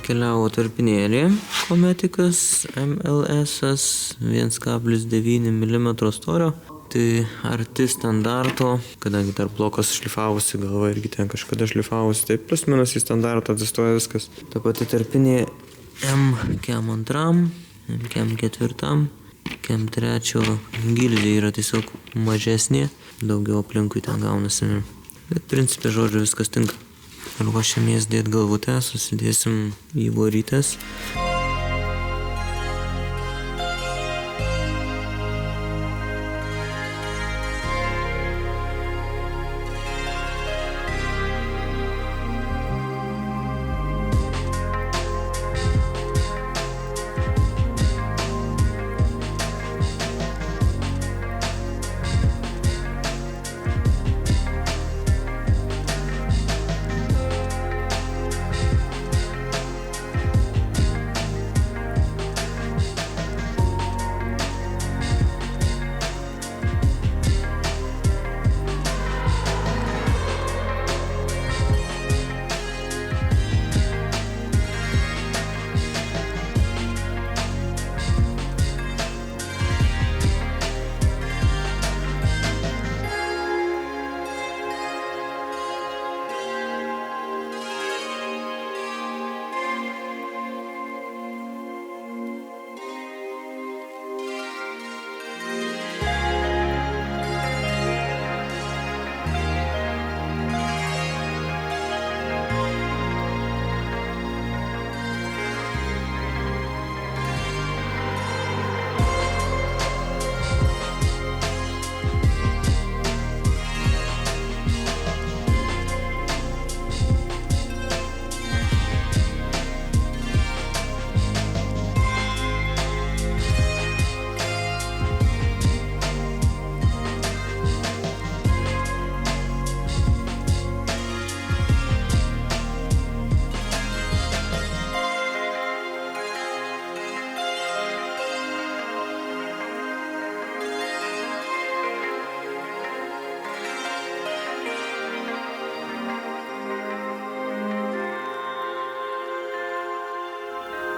atkeliavo tarpinėlė kometikas MLS 1,9 mm storio. Tai arti standarto, kadangi dar blokas šlifavosi, galva irgi ten kažkada šlifavosi, tai plus minus į standartą atsistoja viskas. Ta pati tarpinė M2, M4, M3 gilzė yra tiesiog mažesnė, daugiau aplinkui ten gaunasi. Bet principė žodžiu viskas tinka. Ruošiamės dėt galvutę, susidėsim į vorytes.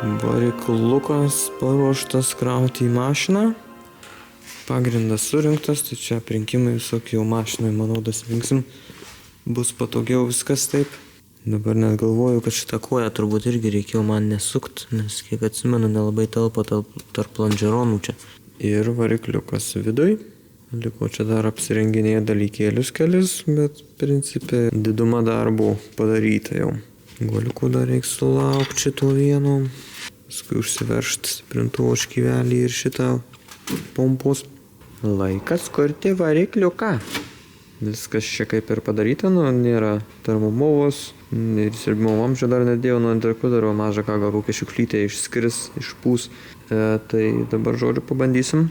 Variklukas paruoštas krauti į mašiną. Pagrindas surinktas, tai čia aprinkimai visokie jau mašinai, manau, dasirinksim. Bus patogiau viskas taip. Dabar net galvoju, kad šitą koją turbūt irgi reikėjo man nesukt, nes kiek atsimenu, nelabai telpa tarp lonžeronų čia. Ir varikliukas viduj. Liko čia dar apsirenginėję dalykėlius kelis, bet principė diduma darbo padaryta jau. Guoliukų dar reiks sulaukti šito vieno. Paskui užsiveršt sprintuvo škyvelį ir šitą pompos. Laikas kurti varikliuką. Viskas čia kaip ir padaryta, nėra termomovos. Ir siurbimo vamzdžio dar nedėjau, antarku dar mažą ką, gal kokią šiukšlytę išskris, išpūs. Tai dabar žodžiu pabandysim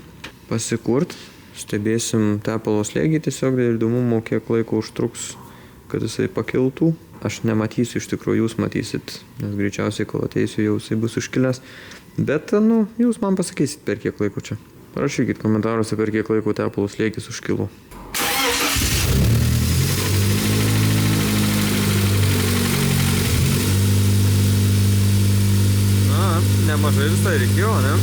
pasikurt. Stebėsim tepalo slėgį tiesiog dėl įdomumo, kiek laiko užtruks, kad jisai pakiltų. Aš nematysiu, iš tikrųjų jūs matysit, nes greičiausiai, kol ateisiu, jau jisai bus užkilęs. Bet, jūs man pasakysit, per kiek laiko čia. Parašykit komentaruose, per kiek laiko tepalo slėgis užkilo. Na, nemažai visai reikėjo, ne?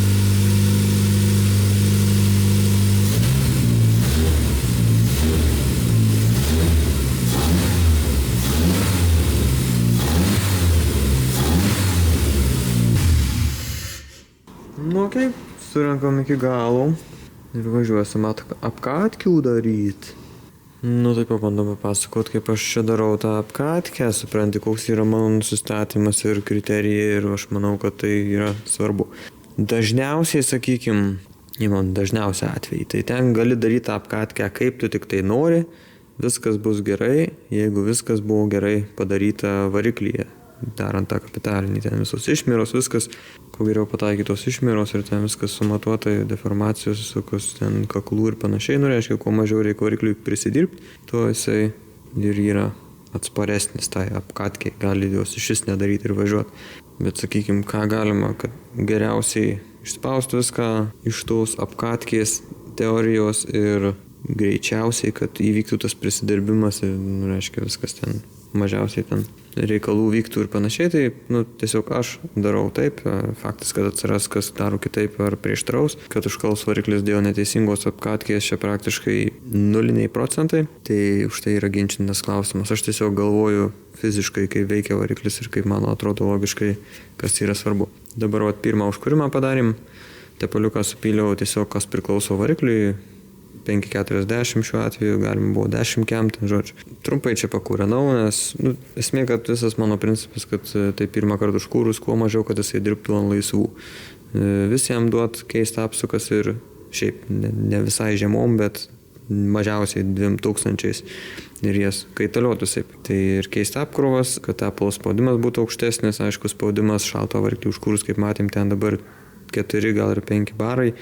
Ok, surinkam iki galo ir važiuosim apkatkių daryt. Tai pabandom papasakot, kaip aš čia darau tą apkatkę, supranti, koks yra mano nusistatymas ir kriterijai ir aš manau, kad tai yra svarbu. Dažniausiai, sakykim, dažniausiai atvejai, tai ten gali daryti tą apkatkę, kaip tu tik tai nori, viskas bus gerai, jeigu viskas buvo gerai padaryta variklyje. Darant tą kapitalinį, ten visos išmiros, viskas, kuo geriau pataikytos išmiros ir ten viskas sumatuota, deformacijos, visokios ten kaklų ir panašiai, reiškia, kuo mažiau reikia varikliui prisidirbti, tuo jisai ir yra atsparesnis tai apkatkiai, gali jos išvis nedaryti ir važiuoti. Bet sakykim, ką galima, kad geriausiai išspaustų viską iš tos apkatkės teorijos ir greičiausiai, kad įvyktų tas prisidirbimas ir, reiškia, viskas ten mažiausiai ten reikalų vyktų ir panašiai, tai tiesiog aš darau taip, faktas, kad atsiras kas daro kitaip ar prieštaraus, kad užkals variklis dėl neteisingos apkatkės, čia praktiškai 0%, tai už tai yra ginčytinas klausimas. Aš tiesiog galvoju fiziškai, kaip veikia variklis ir kaip man atrodo logiškai, kas yra svarbu. Dabar pirmą užkūrimą padarėm, tepaliuką supyliau tiesiog kas priklauso varikliui, 5,40 šiuo atveju, galima buvo 10 kemti, žodžiu. Trumpai čia pakūrenau, nes esmė, kad visas mano principas, kad tai pirmą kartą užkūrus, kuo mažiau, kad jisai dirbtų ant laisvų. Visiems duot keistą apsukas ir šiaip ne visai žemom, bet mažiausiai 2000 ir jas kaitaliotųsi. Tai ir keista apkrovas, kad tepalo spaudimas būtų aukštesnis, aišku, spaudimas šalto variklį užkūrus, kaip matėm, ten dabar 4 gal ir 5 barai.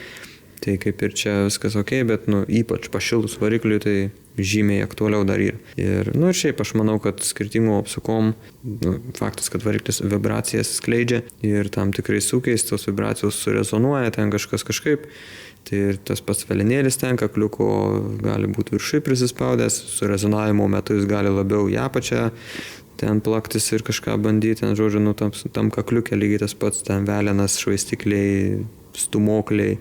Tai kaip ir čia viskas ok, bet ypač pašilus varikliui, tai žymiai aktualiau dar yra. Ir šiaip aš manau, kad skirtingų apsukom, faktas, kad variklis vibracijas skleidžia ir tam tikrais sūkiais tos vibracijos surezonuoja, ten kažkas kažkaip. Tai ir tas pats velenėlis ten, kakliuko gali būti viršui prisispaudęs, su rezonavimo metu jis gali labiau į apačią ten plaktis ir kažką bandyti, ten žodžiu, tam kakliukė lygiai tas pats, ten velenas, švaistikliai, stumokliai.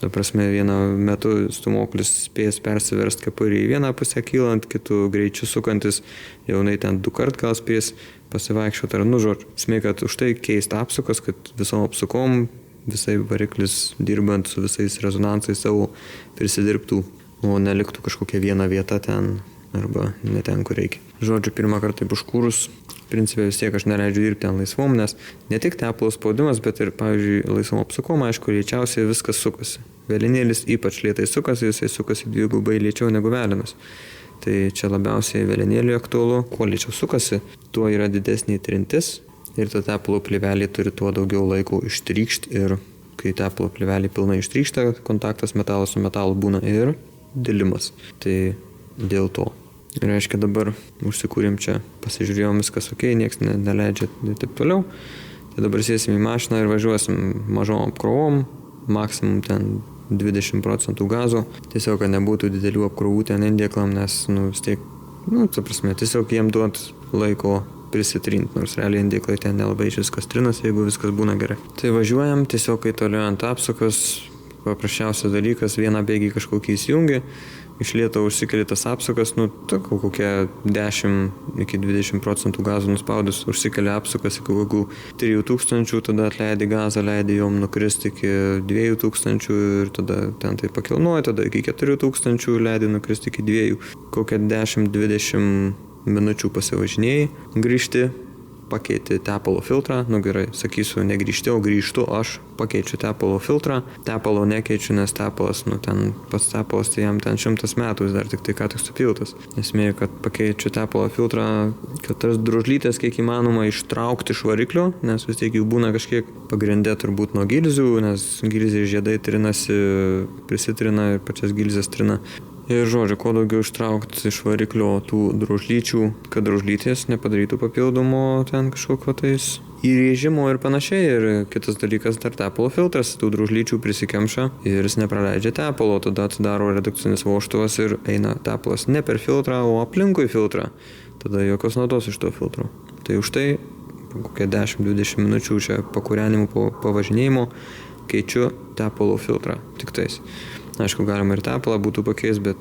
Ta prasme, vienu metu stumoklis spės persiverst kepurį į vieną pusę kylant, kitų greičių sukantis, jaunai ten 2 kart gal spės pasivaikščioti ar žodžiu. Esmė, kad už tai keista apsukas, kad visom apsukom visai variklis dirbant su visais rezonansais savo prisidirbtų, o neliktų kažkokia viena vieta ten arba ne ten, kur reikia. Žodžiu, pirmą kartą taip užkūrus, principė vis tiek aš neleidžiu dirbti ten laisvom, nes ne tik tepalo spaudimas, bet ir, pavyzdžiui, laisvom apsukom, aišku, lėčiausiai viskas sukasi. Velinėlis ypač lėtai sukasi, jisai sukasi 2 lėčiau negu velinas. Tai čia labiausiai velinėliui aktualu, kuo lėčiau sukasi, tuo yra didesnė trintis ir to tepalo plyvelį turi tuo daugiau laiko ištrykšti ir kai tepalo plyvelį pilnai ištrykšta, kontaktas metalas su metalu būna ir dilimas. Tai dėl to. Reiškia, dabar užsikūrėm čia, pasižiūrėjom viskas ok, nieks neleidžia ir taip toliau. Tai dabar sėsim į mašiną ir važiuosim mažom apkrovom, maksimum ten 20% gazo. Tiesiog, kad nebūtų didelių apkrovų ten indėklam, nes vis tiek, ta prasme, tiesiog jiem duot laiko prisitrint, nors realiai indėklai ten nelabai viskas trinas, jeigu viskas būna gerai. Tai važiuojam, tiesiog kaitaliojant apsukas, paprasčiausias dalykas, vieną bėgį kažkokį įsijungi, iš lėto užsikeli tas apsukas, kokie 10 iki 20% gazo nuspaudus, užsikeli apsukas iki kokių 3000, tada atleidi gazą, leidi jom nukristi iki 2000 ir tada ten tai pakilnuoja, tada iki 4000 leidi nukristi iki 2, kokią 10-20 minučių pasivažinėjai, grįžti, pakeiti tepalo filtrą, gerai, sakysiu, negrįžti, o grįžtu, aš pakeičiu tepalo filtrą, tepalo nekeičiu, nes tepalas, ten pats tepalas, tai jam ten 100 metų, jis dar tik supiltas. Esmė, kad pakeičiu tepalo filtrą, kad tas drožlytės kiek įmanoma ištraukti iš variklio, nes vis tiek jų būna kažkiek pagrindė turbūt nuo gilzių, nes gilziai žiedai trinasi, prisitrina ir pačias gilzės trina. Ir žodžiu, kuo daugiau ištraukti iš variklio tų drožlyčių, kad drožlytės nepadarytų papildomo ten kažkokio tais įrėžimo ir panašiai. Ir kitas dalykas, dar tepalo filtras tų drožlyčių prisikemša ir jis nepraleidžia tepalo, tada atsidaro redukcinis vožtuvas ir eina tepalas ne per filtrą, o aplinkui filtrą. Tada jokios naudos iš to filtro. Tai už tai kokie 10-20 minučių čia pakūrenimų po pavažinėjimo keičiu tepalo filtrą tik tais. Aišku, galima ir tepalą būtų pakeist, bet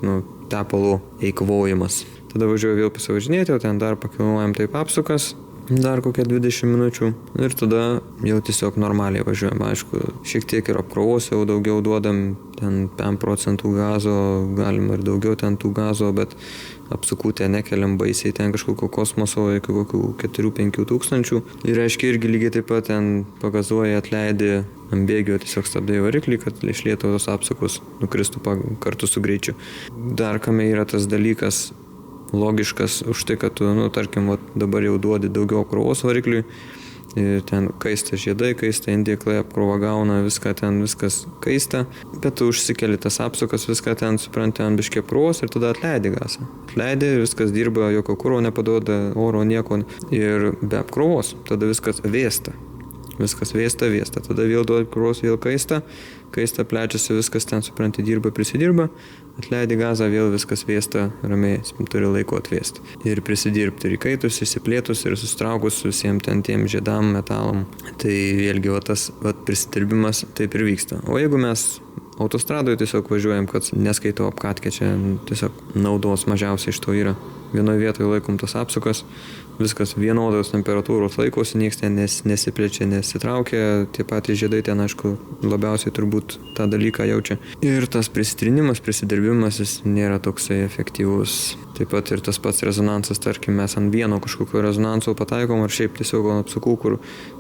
tepalo eikvojimas. Tada važiuoju vėl pasivažinėti, o ten dar pakilnuojam taip apsukas, dar kokie 20 minučių ir tada jau tiesiog normaliai važiuojam. Aišku, šiek tiek ir apkrovos jau daugiau duodam, ten 5% gazo, galima ir daugiau ten tų gazo, bet apsukų ten nekeliam baisiai, ten kažkokio kosmoso iki kokių 4-5 tūkstančių. Ir aiškiai irgi lygiai taip pat ten pagazuoja, atleidi ant bėgio, tiesiog stabdai variklį, kad iš lėto tos apsukos nukristų kartu su greičiu. Dar kame yra tas dalykas logiškas už tai, kad tu, tarkim, dabar jau duodi daugiau apkrovos varikliui, ten kaista žiedai, kaista indėklai, apkrova gauna, viskas kaista, bet tu užsikeli tas apsukas, viską ten supranti ant biškė apkrovos ir tada atleidi gasą. Atleidi, viskas dirba, jokio kuro nepaduoda, oro nieko ir be apkrovos, tada viskas vėsta. viskas vėsta, tada vėl duodi apkrovos, vėl kaista, plečiasi, viskas ten, supranti, dirba, prisidirba, atleidi gazą, vėl viskas vėsta, ramiai, turi laiko atvėsti. Ir prisidirbti, ir įkaitus, įsiplėtus, ir sustraukus visiems ten tiem žiedam, metalam. Tai vėlgi, tas prisidirbimas taip ir vyksta. O jeigu mes autostradoje tiesiog važiuojam, kad neskaitau apkatkę, čia tiesiog naudos mažiausiai iš to yra. Vienoje vietoje laikom tas apsukas, viskas vienodos temperatūros laikosi, nieks ten nesiplečia, nesitraukia, tie patys žiedai ten, aišku, labiausiai turbūt tą dalyką jaučia. Ir tas prisitrinimas, prisidirbimas, jis nėra toksai efektyvus. Taip pat ir tas pats rezonansas, tarkim, mes ant vieno kažkokio rezonanso pataikom, ar šiaip tiesiog ant apsukų, kur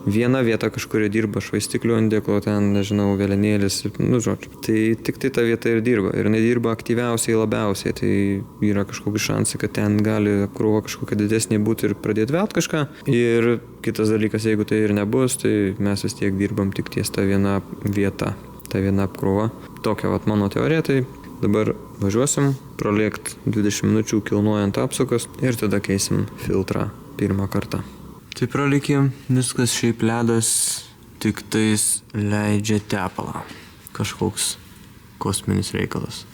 viena vieta kažkuria dirba, švaistiklių ant dėklo, ten, nežinau, vėlenėlis, žodžiu. Tai tik tai ta vieta ir dirba. Ir jinai dirba aktyviausiai, labiausiai. Tai yra kažkokie šansai, kad ten gali apkrova kažkokia didesnė būti ir pradėti velt kažką. Ir kitas dalykas, jeigu tai ir nebus, tai mes vis tiek dirbam tik ties ta viena vieta, ta viena apkrova. Tokia mano teorija, tai dabar važiuosim, pralėkt 20 minučių kilnojant apsukas ir tada keisim filtrą pirmą kartą. Tai pralikim, viskas šiaip ledas, tik tais leidžia tepalą. Kažkoks kosminis reikalas.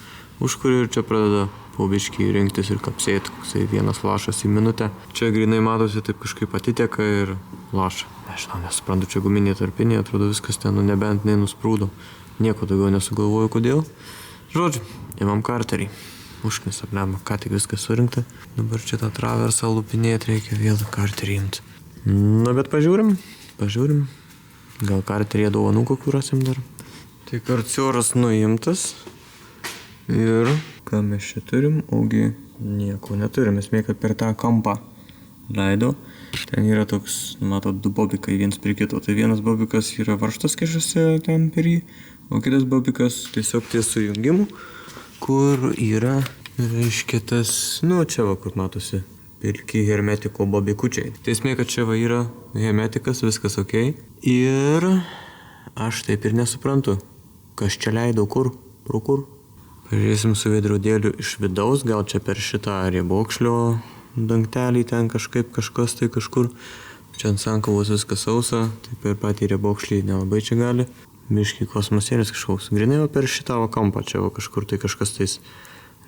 Už kurį ir čia pradeda po biškį rinktis ir kapsėti, koksai vienas lašas į minutę. Čia grinai matosi, taip kažkaip atiteka ir laša. Nežinau, nesuprantu, čia guminė tarpinė, atrodo viskas ten, nebent nenusprūdo. Nieko daugiau nesugalvoju, kodėl. Žodžiu, imam karterį. Užknis aplemą, ką tik viskas surinkta. Dabar čia tą traversą lupinėti reikia vėl karterį imti. Na, bet pažiūrim. Gal karteryje dovanų kokių rasim dar. Tai karcioras nuimtas. Ir ką mes čia turim? Augi nieko neturim. Esmė, kad per tą kampą leido. Ten yra toks, matot, du bobikai viens prie kito. Tai vienas bobikas yra varžtas kišasi ten per jį, o kitas bobikas tiesiog ties sujungimu, kur yra, reiškia, tas, čia kur matosi, pilki hermetiko bobikučiai. Tai esmė, kad čia yra hermetikas, viskas ok. Ir aš taip ir nesuprantu, kas čia leido, kur, pro kur. Pažiūrėsim su veidrodėliu iš vidaus, gal čia per šitą riebokšlio dangtelį ten kažkas tai kažkur. Čia ant sankavos viskas sausa, tai per patį riebokšlį nelabai čia gali. Biškį kosmosėlis kažkoks. Grinai per šitą kampą čia kažkur tai kažkas tais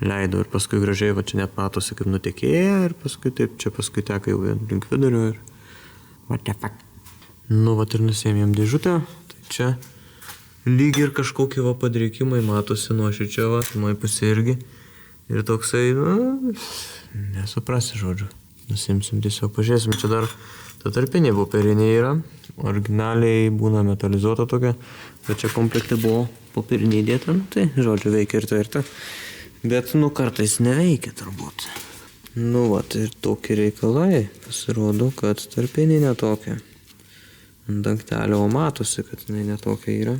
leido ir paskui gražiai čia net matosi kaip nutekėję ir paskui taip čia paskui teka jau link vidurio ir what the fuck. Ir nusėmėm dėžutę, tai čia lyg ir kažkokie padrikimai matosi nuo šičia, nuo pusė irgi. Ir toksai, nesuprasi žodžiu. Nusimsim tiesiog, pažiūrėsim, čia dar ta tarpinė popierinė yra. Originaliai būna metalizuota tokia, bet čia komplekte buvo popierinė įdėta, tai žodžiu veikia ir ta. Bet, kartais neveikia turbūt. Ir tokie reikalai, pasirodo, kad tarpinė netokia. Dangtelio matosi, kad jinai netokia yra.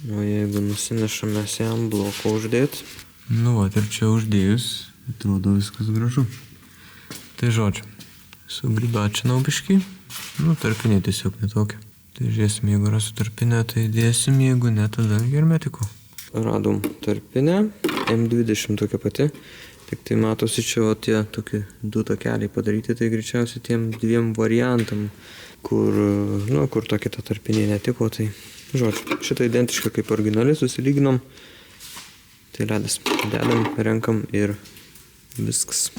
O jeigu nusinešam mes jam bloką uždėti. Ir čia uždėjus, atrodo viskas gražu. Tai žodžiu, sugrybačinau biškį. Tarpinė tiesiog netokia. Tai žiūrėsim, jeigu rasiu tarpinę, tai dėsim, jeigu ne, tada hermetiko. Radom tarpinę, M20 tokia pati. Tik tai matosi čia tie tokie du takeliai padaryti, tai greičiausiai tiem dviem variantam, kur tokia ta tarpinė netiko, tai žodžiu, šitą identišką kaip originaliai susilyginom. Tai ledas. Dedam, renkam ir viskas.